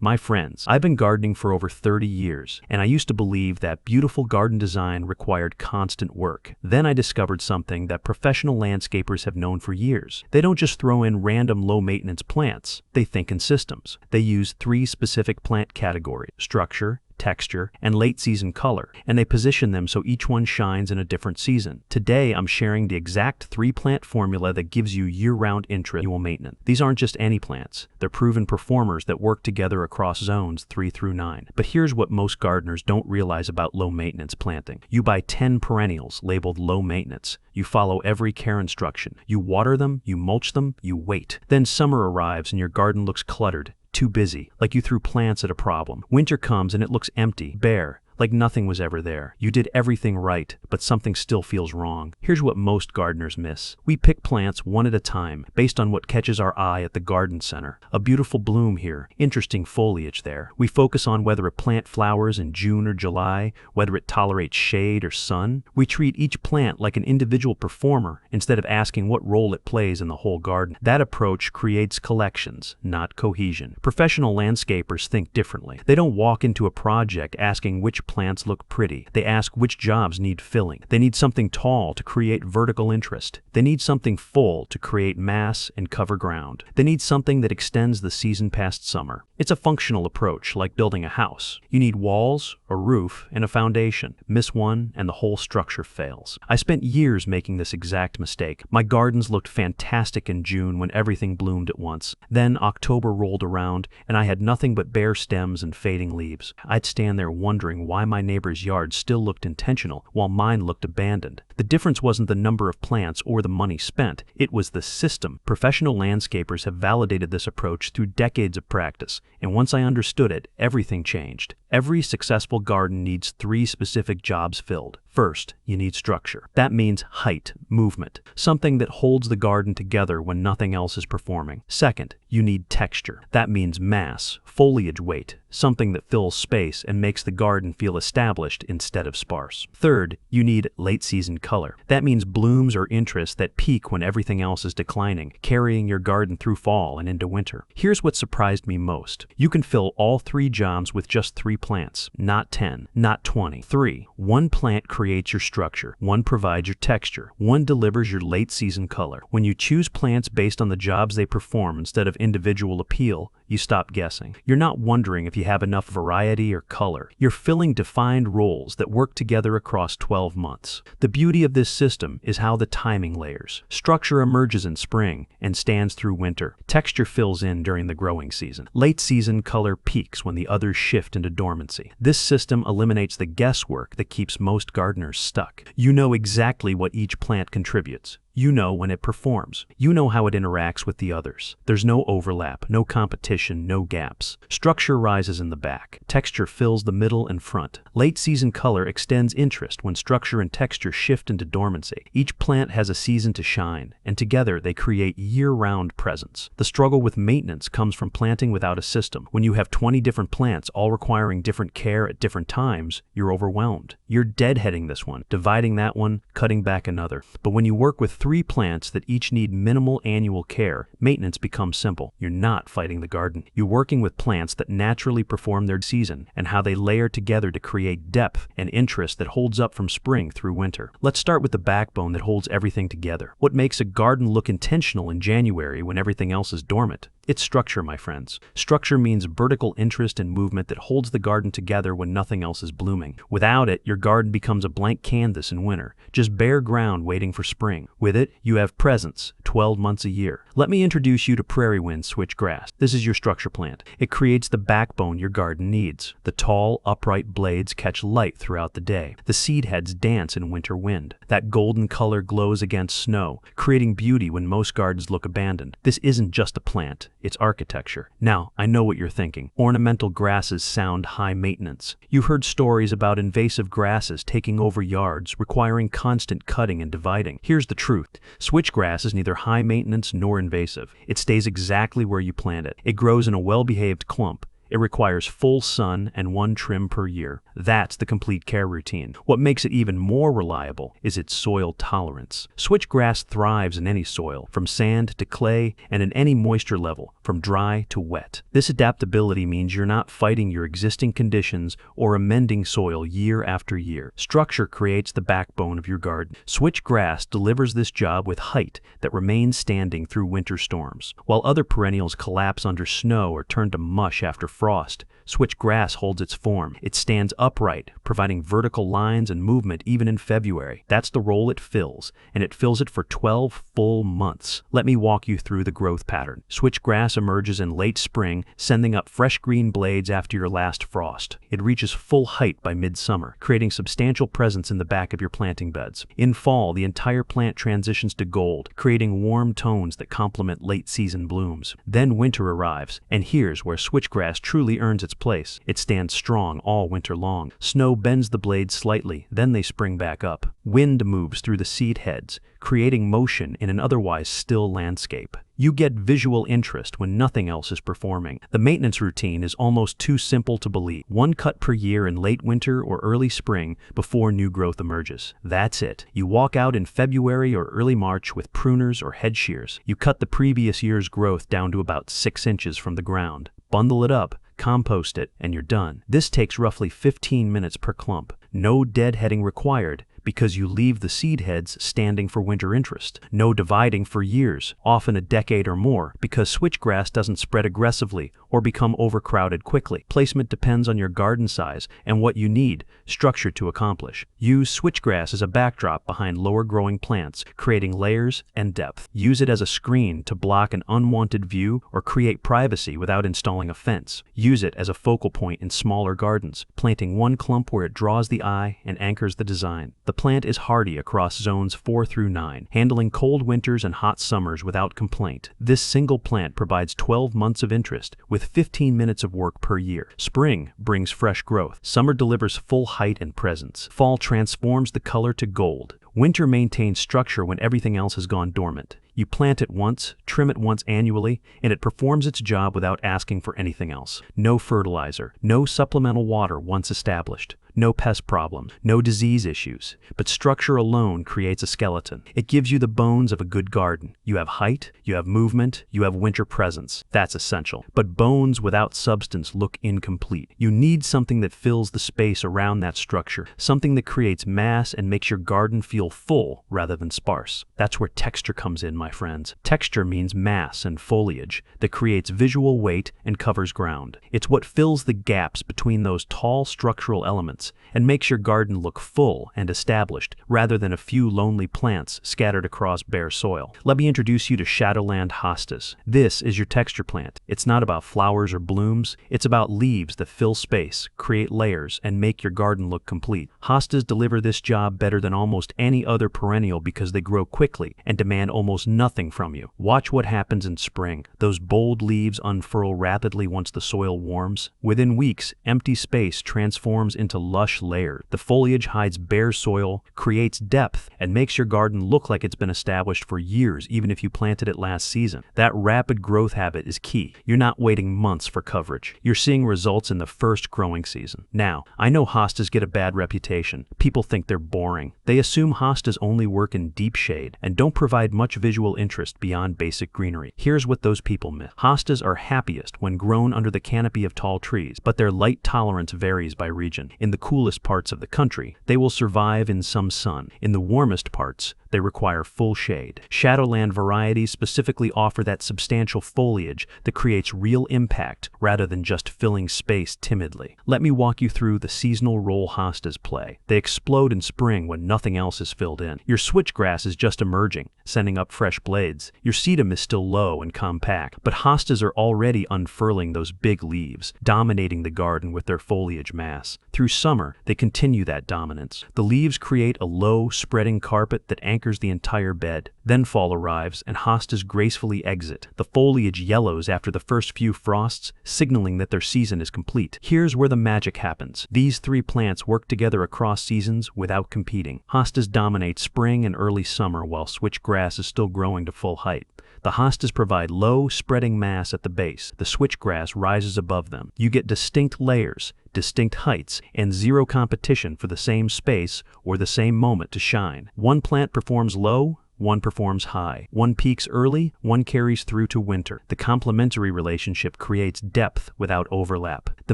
My friends, I've been gardening for over 30 years, and I used to believe that beautiful garden design required constant work. Then I discovered something that professional landscapers have known for years. They don't just throw in random low-maintenance plants. They think in systems. They use 3 specific plant categories: structure, texture, and late-season color, and they position them so each one shines in a different season. Today, I'm sharing the exact 3-plant formula that gives you year-round annual maintenance. These aren't just any plants. They're proven performers that work together across zones 3 through 9. But here's what most gardeners don't realize about low-maintenance planting. You buy 10 perennials labeled low maintenance. You follow every care instruction. You water them, you mulch them, you wait. Then summer arrives and your garden looks cluttered, too busy, like you threw plants at a problem. Winter comes and it looks empty, bare, like nothing was ever there. You did everything right, but something still feels wrong. Here's what most gardeners miss. We pick plants one at a time, based on what catches our eye at the garden center. A beautiful bloom here, interesting foliage there. We focus on whether a plant flowers in June or July, whether it tolerates shade or sun. We treat each plant like an individual performer instead of asking what role it plays in the whole garden. That approach creates collections, not cohesion. Professional landscapers think differently. They don't walk into a project asking which plants look pretty. They ask which jobs need filling. They need something tall to create vertical interest. They need something full to create mass and cover ground. They need something that extends the season past summer. It's a functional approach, like building a house. You need walls, a roof, and a foundation. Miss one, and the whole structure fails. I spent years making this exact mistake. My gardens looked fantastic in June when everything bloomed at once. Then October rolled around, and I had nothing but bare stems and fading leaves. I'd stand there wondering why my neighbor's yard still looked intentional while mine looked abandoned. The difference wasn't the number of plants or the money spent. It was the system. Professional landscapers have validated this approach through decades of practice, and once I understood it, everything changed. Every successful garden needs 3 specific jobs filled. First, you need structure. That means height, movement, something that holds the garden together when nothing else is performing. Second, you need texture. That means mass, foliage weight, something that fills space and makes the garden feel established instead of sparse. Third, you need late-season color. That means blooms or interest that peak when everything else is declining, carrying your garden through fall and into winter. Here's what surprised me most. You can fill all 3 jobs with just 3 plants, not 10, not 20. 3. One plant creates your structure. One provides your texture. One delivers your late-season color. When you choose plants based on the jobs they perform instead of individual appeal, you stop guessing. You're not wondering if you have enough variety or color. You're filling defined roles that work together across 12 months. The beauty of this system is how the timing layers. Structure emerges in spring and stands through winter. Texture fills in during the growing season. Late-season color peaks when the others shift into dormancy. This system eliminates the guesswork that keeps most gardeners stuck. You know exactly what each plant contributes. You know when it performs. You know how it interacts with the others. There's no overlap, no competition, no gaps. Structure rises in the back. Texture fills the middle and front. Late-season color extends interest when structure and texture shift into dormancy. Each plant has a season to shine, and together they create year-round presence. The struggle with maintenance comes from planting without a system. When you have 20 different plants all requiring different care at different times, you're overwhelmed. You're deadheading this one, dividing that one, cutting back another. But when you work with 3 plants that each need minimal annual care, maintenance becomes simple. You're not fighting the garden. You're working with plants that naturally perform their season and how they layer together to create depth and interest that holds up from spring through winter. Let's start with the backbone that holds everything together. What makes a garden look intentional in January when everything else is dormant? It's structure, my friends. Structure means vertical interest and movement that holds the garden together when nothing else is blooming. Without it, your garden becomes a blank canvas in winter, just bare ground waiting for spring. With it, you have presence, 12 months a year. Let me introduce you to prairie wind switchgrass. This is your structure plant. It creates the backbone your garden needs. The tall, upright blades catch light throughout the day. The seed heads dance in winter wind. That golden color glows against snow, creating beauty when most gardens look abandoned. This isn't just a plant. It's architecture. Now, I know what you're thinking. Ornamental grasses sound high maintenance. You've heard stories about invasive grasses taking over yards, requiring constant cutting and dividing. Here's the truth. Switchgrass is neither high maintenance nor invasive. It stays exactly where you plant it. It grows in a well-behaved clump, It requires full sun and one trim per year. That's the complete care routine. What makes it even more reliable is its soil tolerance. Switchgrass thrives in any soil, from sand to clay, and in any moisture level, from dry to wet. This adaptability means you're not fighting your existing conditions or amending soil year after year. Structure creates the backbone of your garden. Switchgrass delivers this job with height that remains standing through winter storms. While other perennials collapse under snow or turn to mush after frost, switchgrass holds its form. It stands upright, providing vertical lines and movement even in February. That's the role it fills, and it fills it for 12 full months. Let me walk you through the growth pattern. Switchgrass emerges in late spring, sending up fresh green blades after your last frost. It reaches full height by midsummer, creating substantial presence in the back of your planting beds. In fall, the entire plant transitions to gold, creating warm tones that complement late-season blooms. Then winter arrives, and here's where switchgrass truly earns its place. It stands strong all winter long. Snow bends the blades slightly, then they spring back up. Wind moves through the seed heads, creating motion in an otherwise still landscape. You get visual interest when nothing else is performing. The maintenance routine is almost too simple to believe. One cut per year in late winter or early spring before new growth emerges. That's it. You walk out in February or early March with pruners or head shears. You cut the previous year's growth down to about 6 inches from the ground. Bundle it up, compost it, and you're done. This takes roughly 15 minutes per clump. No deadheading required, because you leave the seed heads standing for winter interest. No dividing for years, often a decade or more, because switchgrass doesn't spread aggressively or become overcrowded quickly. Placement depends on your garden size and what you need structure to accomplish. Use switchgrass as a backdrop behind lower growing plants, creating layers and depth. Use it as a screen to block an unwanted view or create privacy without installing a fence. Use it as a focal point in smaller gardens, planting one clump where it draws the eye and anchors the design. The plant is hardy across zones 4 through 9, handling cold winters and hot summers without complaint. This single plant provides 12 months of interest, with 15 minutes of work per year. Spring brings fresh growth. Summer delivers full height and presence. Fall transforms the color to gold. Winter maintains structure when everything else has gone dormant. You plant it once, trim it once annually, and it performs its job without asking for anything else. No fertilizer, no supplemental water once established. No pest problems, no disease issues, but structure alone creates a skeleton. It gives you the bones of a good garden. You have height, you have movement, you have winter presence. That's essential. But bones without substance look incomplete. You need something that fills the space around that structure, something that creates mass and makes your garden feel full rather than sparse. That's where texture comes in, my friends. Texture means mass and foliage that creates visual weight and covers ground. It's what fills the gaps between those tall structural elements and makes your garden look full and established rather than a few lonely plants scattered across bare soil. Let me introduce you to Shadowland hostas. This is your texture plant. It's not about flowers or blooms. It's about leaves that fill space, create layers, and make your garden look complete. Hostas deliver this job better than almost any other perennial because they grow quickly and demand almost nothing from you. Watch what happens in spring. Those bold leaves unfurl rapidly once the soil warms. Within weeks, empty space transforms into lush layer. The foliage hides bare soil, creates depth, and makes your garden look like it's been established for years even if you planted it last season. That rapid growth habit is key. You're not waiting months for coverage. You're seeing results in the first growing season. Now, I know hostas get a bad reputation. People think they're boring. They assume hostas only work in deep shade and don't provide much visual interest beyond basic greenery. Here's what those people miss. Hostas are happiest when grown under the canopy of tall trees, but their light tolerance varies by region. In the coolest parts of the country, they will survive in some sun. In the warmest parts, they require full shade. Shadowland varieties specifically offer that substantial foliage that creates real impact rather than just filling space timidly. Let me walk you through the seasonal role hostas play. They explode in spring when nothing else is filled in. Your switchgrass is just emerging, sending up fresh blades. Your sedum is still low and compact, but hostas are already unfurling those big leaves, dominating the garden with their foliage mass. Through summer, they continue that dominance. The leaves create a low, spreading carpet that anchors the entire bed. Then fall arrives, and hostas gracefully exit. The foliage yellows after the first few frosts, signaling that their season is complete. Here's where the magic happens. These three plants work together across seasons without competing. Hostas dominate spring and early summer while switchgrass is still growing to full height. The hostas provide low, spreading mass at the base. The switchgrass rises above them. You get distinct layers, distinct heights, and zero competition for the same space or the same moment to shine. One plant performs low, one performs high. One peaks early, one carries through to winter. The complementary relationship creates depth without overlap. The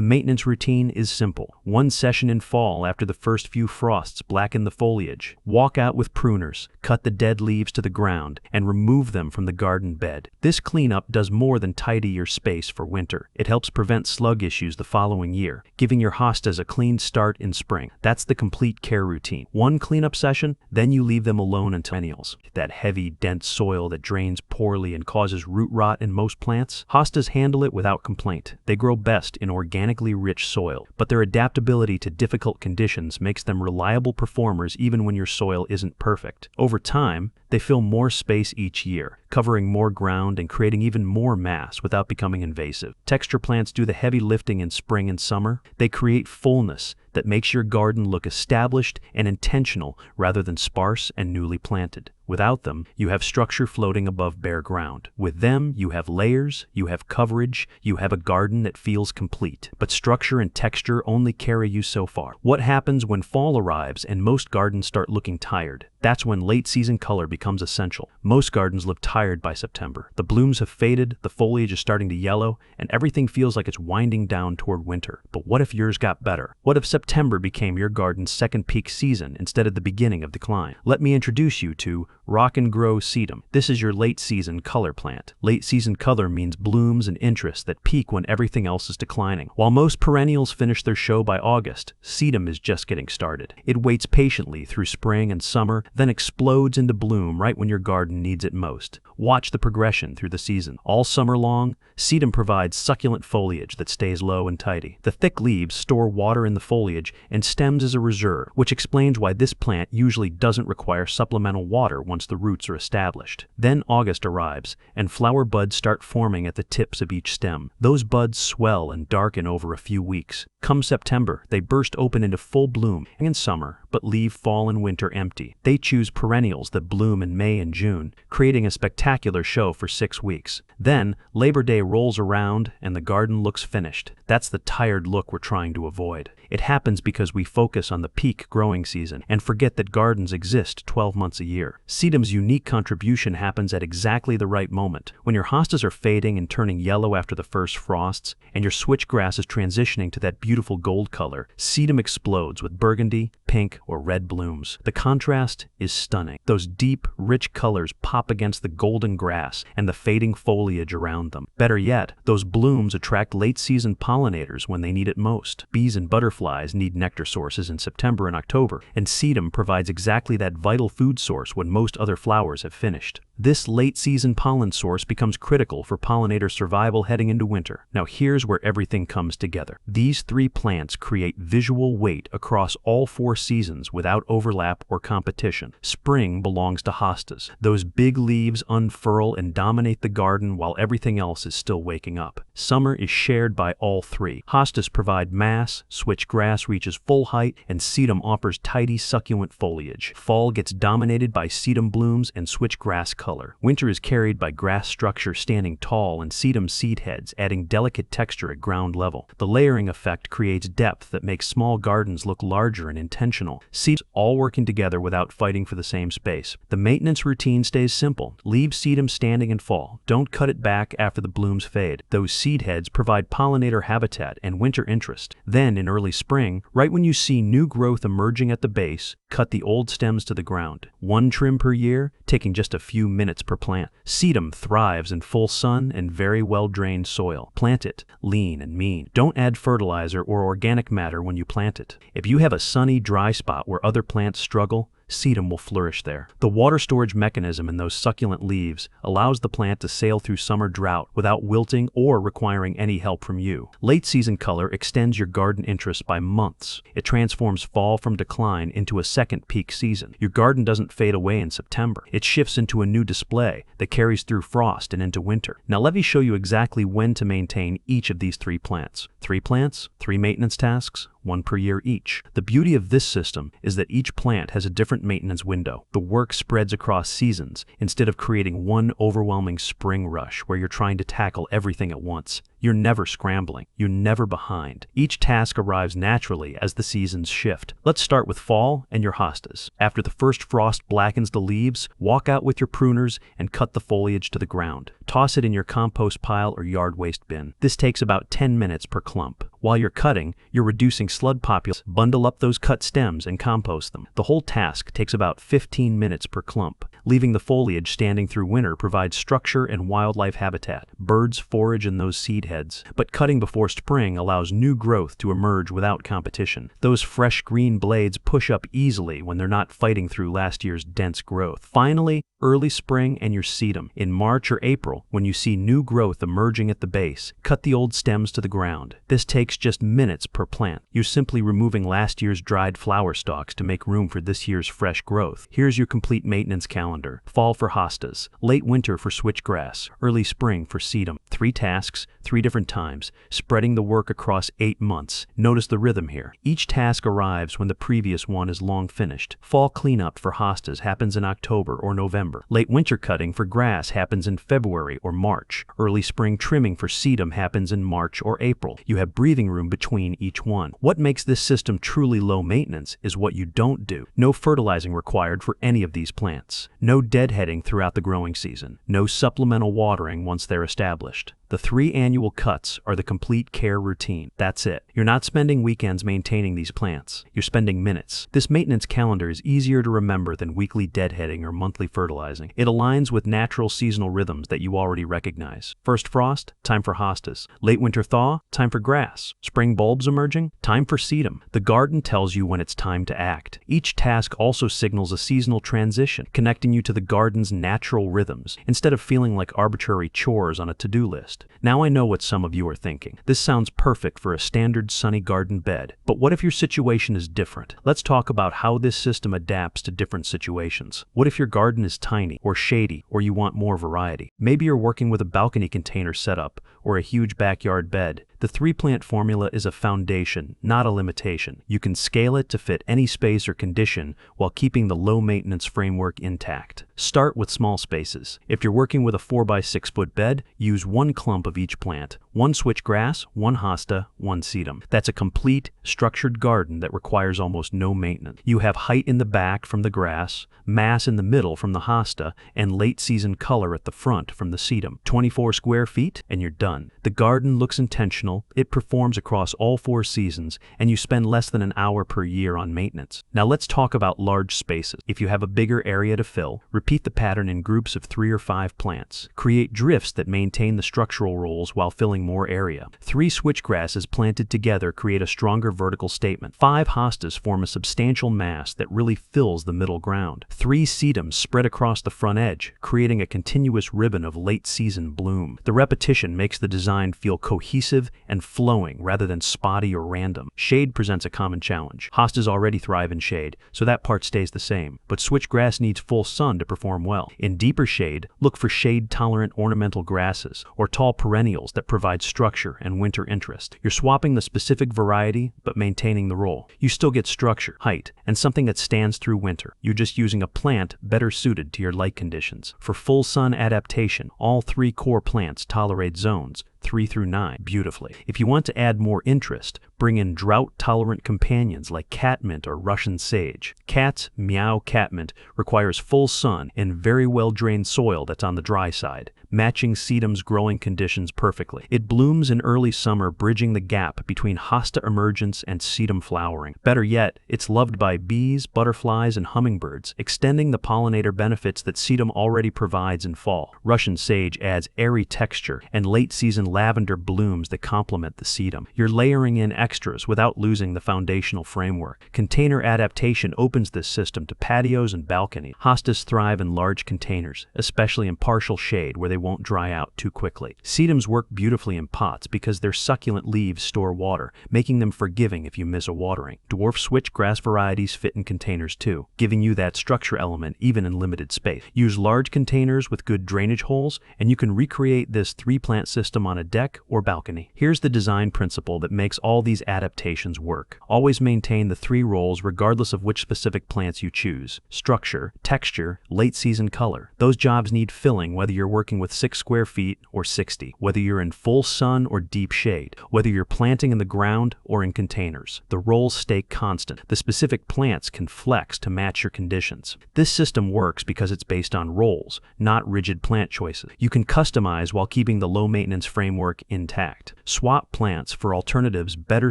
maintenance routine is simple. One session in fall after the first few frosts blacken the foliage. Walk out with pruners, cut the dead leaves to the ground, and remove them from the garden bed. This cleanup does more than tidy your space for winter. It helps prevent slug issues the following year, giving your hostas a clean start in spring. That's the complete care routine. One cleanup session, then you leave them alone until perennials. That heavy, dense soil that drains poorly and causes root rot in most plants, hostas handle it without complaint. They grow best in organically rich soil, but their adaptability to difficult conditions makes them reliable performers even when your soil isn't perfect. Over time, they fill more space each year, covering more ground and creating even more mass without becoming invasive. Texture plants do the heavy lifting in spring and summer. They create fullness that makes your garden look established and intentional rather than sparse and newly planted. Without them, you have structure floating above bare ground. With them, you have layers, you have coverage, you have a garden that feels complete. But structure and texture only carry you so far. What happens when fall arrives and most gardens start looking tired? That's when late-season color becomes essential. Most gardens look tired by September. The blooms have faded, the foliage is starting to yellow, and everything feels like it's winding down toward winter. But what if yours got better? What if September became your garden's second peak season instead of the beginning of decline? Let me introduce you to Rock and Grow Sedum. This is your late-season color plant. Late-season color means blooms and interest that peak when everything else is declining. While most perennials finish their show by August, Sedum is just getting started. It waits patiently through spring and summer, then explodes into bloom right when your garden needs it most. Watch the progression through the season. All summer long, Sedum provides succulent foliage that stays low and tidy. The thick leaves store water in the foliage and stems as a reserve, which explains why this plant usually doesn't require supplemental water once the roots are established. Then August arrives, and flower buds start forming at the tips of each stem. Those buds swell and darken over a few weeks. Come September, they burst open into full bloom in summer, but leave fall and winter empty. They choose perennials that bloom in May and June, creating a spectacular show for 6 weeks. Then, Labor Day rolls around and the garden looks finished. That's the tired look we're trying to avoid. It happens because we focus on the peak growing season and forget that gardens exist 12 months a year. Sedum's unique contribution happens at exactly the right moment. When your hostas are fading and turning yellow after the first frosts, and your switchgrass is transitioning to that beautiful gold color, Sedum explodes with burgundy, pink, or red blooms. The contrast is stunning. Those deep, rich colors pop against the golden grass and the fading foliage around them. Better yet, those blooms attract late-season pollinators when they need it most. Bees and butterflies need nectar sources in September and October, and Sedum provides exactly that vital food source when most other flowers have finished. This late-season pollen source becomes critical for pollinator survival heading into winter. Now here's where everything comes together. These 3 plants create visual weight across all 4 seasons without overlap or competition. Spring belongs to hostas. Those big leaves unfurl and dominate the garden while everything else is still waking up. Summer is shared by all 3. Hostas provide mass, switchgrass reaches full height, and Sedum offers tidy, succulent foliage. Fall gets dominated by Sedum blooms and switchgrass color. Winter is carried by grass structure standing tall and Sedum seed heads adding delicate texture at ground level. The layering effect creates depth that makes small gardens look larger and intentional. Seeds all working together without fighting for the same space. The maintenance routine stays simple. Leave Sedum standing in fall. Don't cut it back after the blooms fade. Those seed heads provide pollinator habitat and winter interest. Then in early spring, right when you see new growth emerging at the base, cut the old stems to the ground. 1 trim per year, taking just a few minutes per plant. Sedum thrives in full sun and very well-drained soil. Plant it lean and mean. Don't add fertilizer or organic matter when you plant it. If you have a sunny, dry spot where other plants struggle, Sedum will flourish there. The water storage mechanism in those succulent leaves allows the plant to sail through summer drought without wilting or requiring any help from you. Late-season color extends your garden interest by months. It transforms fall from decline into a second peak season. Your garden doesn't fade away in September. It shifts into a new display that carries through frost and into winter. Now let me show you exactly when to maintain each of these 3 plants. 3 plants, 3 maintenance tasks, one per year each. The beauty of this system is that each plant has a different maintenance window. The work spreads across seasons instead of creating one overwhelming spring rush where you're trying to tackle everything at once. You're never scrambling. You're never behind. Each task arrives naturally as the seasons shift. Let's start with fall and your hostas. After the first frost blackens the leaves, walk out with your pruners and cut the foliage to the ground. Toss it in your compost pile or yard waste bin. This takes about 10 minutes per clump. While you're cutting, you're reducing slug populations. Bundle up those cut stems and compost them. The whole task takes about 15 minutes per clump. Leaving the foliage standing through winter provides structure and wildlife habitat. Birds forage in those seed heads, but cutting before spring allows new growth to emerge without competition. Those fresh green blades push up easily when they're not fighting through last year's dense growth. Finally, early spring and your sedum. In March or April, when you see new growth emerging at the base, cut the old stems to the ground. This takes just minutes per plant. You're simply removing last year's dried flower stalks to make room for this year's fresh growth. Here's your complete maintenance calendar. Fall for hostas, late winter for switchgrass, early spring for sedum. 3 tasks, 3 different times, spreading the work across 8 months. Notice the rhythm here. Each task arrives when the previous one is long finished. Fall cleanup for hostas happens in October or November. Late winter cutting for grass happens in February or March. Early spring trimming for sedum happens in March or April. You have breathing room between each one. What makes this system truly low maintenance is what you don't do. No fertilizing required for any of these plants. No deadheading throughout the growing season. No supplemental watering once they're established. The 3 annual cuts are the complete care routine. That's it. You're not spending weekends maintaining these plants. You're spending minutes. This maintenance calendar is easier to remember than weekly deadheading or monthly fertilizing. It aligns with natural seasonal rhythms that you already recognize. First frost, time for hostas. Late winter thaw, time for grass. Spring bulbs emerging, time for sedum. The garden tells you when it's time to act. Each task also signals a seasonal transition, connecting you to the garden's natural rhythms, instead of feeling like arbitrary chores on a to-do list. Now I know what some of you are thinking. This sounds perfect for a standard sunny garden bed. But what if your situation is different? Let's talk about how this system adapts to different situations. What if your garden is tiny or shady or you want more variety? Maybe you're working with a balcony container setup or a huge backyard bed. The 3-plant formula is a foundation, not a limitation. You can scale it to fit any space or condition while keeping the low-maintenance framework intact. Start with small spaces. If you're working with a 4x6 foot bed, use 1 clump of each plant. 1 switchgrass, 1 hosta, 1 sedum. That's a complete, structured garden that requires almost no maintenance. You have height in the back from the grass, mass in the middle from the hosta, and late-season color at the front from the sedum. 24 square feet, and you're done. The garden looks intentional. It performs across all 4 seasons, and you spend less than an hour per year on maintenance. Now let's talk about large spaces. If you have a bigger area to fill, repeat the pattern in groups of 3 or 5 plants. Create drifts that maintain the structural roles while filling more area. 3 switchgrasses planted together create a stronger vertical statement. 5 hostas form a substantial mass that really fills the middle ground. 3 sedums spread across the front edge, creating a continuous ribbon of late-season bloom. The repetition makes the design feel cohesive and flowing rather than spotty or random. Shade presents a common challenge. Hostas already thrive in shade, so that part stays the same, but switchgrass needs full sun to perform well. In deeper shade, look for shade-tolerant ornamental grasses or tall perennials that provide structure and winter interest. You're swapping the specific variety, but maintaining the role. You still get structure, height, and something that stands through winter. You're just using a plant better suited to your light conditions. For full sun adaptation, all 3 core plants tolerate zones 3 through 9 beautifully. If you want to add more interest, bring in drought-tolerant companions like catmint or Russian sage. Cat's meow catmint requires full sun and very well-drained soil that's on the dry side, matching sedum's growing conditions perfectly. It blooms in early summer, bridging the gap between hosta emergence and sedum flowering. Better yet, it's loved by bees, butterflies, and hummingbirds, extending the pollinator benefits that sedum already provides in fall. Russian sage adds airy texture and late-season lavender blooms that complement the sedum. You're layering in extras without losing the foundational framework. Container adaptation opens this system to patios and balconies. Hostas thrive in large containers, especially in partial shade where they won't dry out too quickly. Sedums work beautifully in pots because their succulent leaves store water, making them forgiving if you miss a watering. Dwarf switchgrass varieties fit in containers too, giving you that structure element even in limited space. Use large containers with good drainage holes, and you can recreate this 3-plant system on a deck or balcony. Here's the design principle that makes all these adaptations work. Always maintain the 3 roles regardless of which specific plants you choose. Structure, texture, late season color. Those jobs need filling whether you're working with 6 square feet or 60, whether you're in full sun or deep shade, whether you're planting in the ground or in containers. The roles stay constant. The specific plants can flex to match your conditions. This system works because it's based on roles, not rigid plant choices. You can customize while keeping the low-maintenance framework intact. Swap plants for alternatives better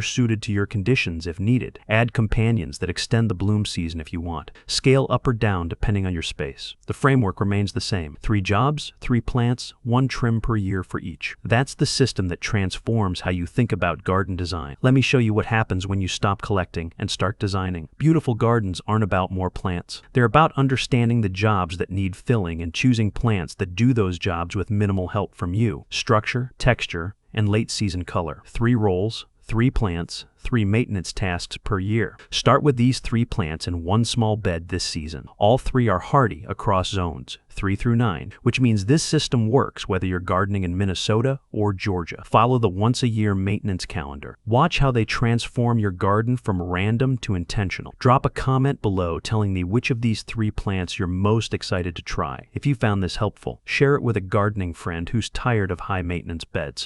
suited to your conditions if needed. Add companions that extend the bloom season if you want. Scale up or down depending on your space. The framework remains the same. 3 jobs, 3 plants, 1 trim per year for each. That's the system that transforms how you think about garden design. Let me show you what happens when you stop collecting and start designing. Beautiful gardens aren't about more plants. They're about understanding the jobs that need filling and choosing plants that do those jobs with minimal help from you. Structure, texture, and late season color. 3 roles, 3 plants, 3 maintenance tasks per year. Start with these 3 plants in 1 small bed this season. All 3 are hardy across zones, 3 through 9, which means this system works whether you're gardening in Minnesota or Georgia. Follow the once-a-year maintenance calendar. Watch how they transform your garden from random to intentional. Drop a comment below telling me which of these 3 plants you're most excited to try. If you found this helpful, share it with a gardening friend who's tired of high-maintenance beds.